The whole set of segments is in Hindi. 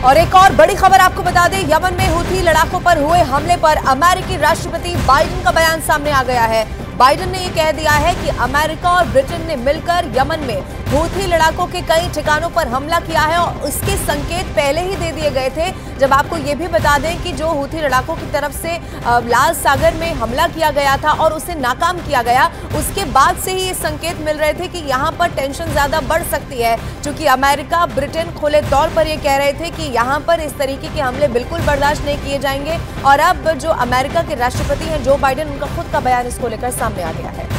और एक और बड़ी खबर आपको बता दें, यमन में हूथी लड़ाकों पर हुए हमले पर अमेरिकी राष्ट्रपति बाइडेन का बयान सामने आ गया है। बाइडेन ने यह कह दिया है कि अमेरिका और ब्रिटेन ने मिलकर यमन में हूथी लड़ाकों के कई ठिकानों पर हमला किया है और उसके संकेत पहले ही दे दिए गए थे। जब आपको ये भी बता दें कि जो हूथी लड़ाकों की तरफ से लाल सागर में हमला किया गया था और उसे नाकाम किया गया, उसके बाद से ही ये संकेत मिल रहे थे कि यहाँ पर टेंशन ज्यादा बढ़ सकती है, क्योंकि अमेरिका ब्रिटेन खुले तौर पर यह कह रहे थे कि यहाँ पर इस तरीके के हमले बिल्कुल बर्दाश्त नहीं किए जाएंगे। और अब जो अमेरिका के राष्ट्रपति हैं जो बाइडेन, उनका खुद का बयान इसको लेकर सामने आ गया है।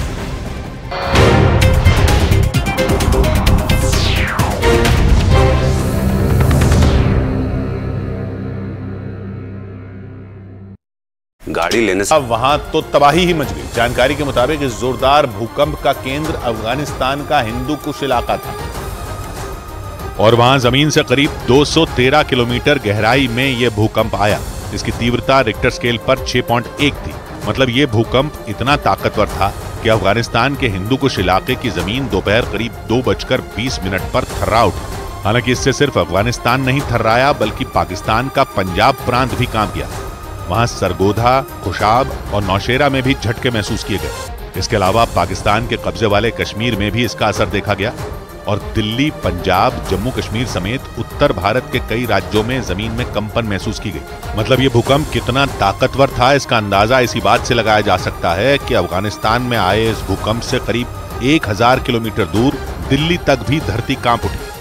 गाड़ी लेने से अब वहां तो तबाही ही मच गई। जानकारी के मुताबिक इस जोरदार भूकंप का केंद्र अफगानिस्तान का हिंदू कुश इलाका था और वहां जमीन से करीब 213 किलोमीटर गहराई में यह भूकंप आया। इसकी तीव्रता रिक्टर स्केल पर 6.1 थी। मतलब ये भूकंप इतना ताकतवर था कि अफगानिस्तान के हिंदू कुश इलाके की जमीन दोपहर करीब 2:20 पर थर्रा उठी। हालांकि इससे सिर्फ अफगानिस्तान नहीं थर्राया, बल्कि पाकिस्तान का पंजाब प्रांत भी कांप गया। वहां सरगोधा, खुशाब और नौशेरा में भी झटके महसूस किए गए। इसके अलावा पाकिस्तान के कब्जे वाले कश्मीर में भी इसका असर देखा गया और दिल्ली, पंजाब, जम्मू कश्मीर समेत उत्तर भारत के कई राज्यों में जमीन में कंपन महसूस की गई। मतलब ये भूकंप कितना ताकतवर था, इसका अंदाजा इसी बात से लगाया जा सकता है कि अफगानिस्तान में आए इस भूकंप से करीब 1000 किलोमीटर दूर दिल्ली तक भी धरती कांप उठी।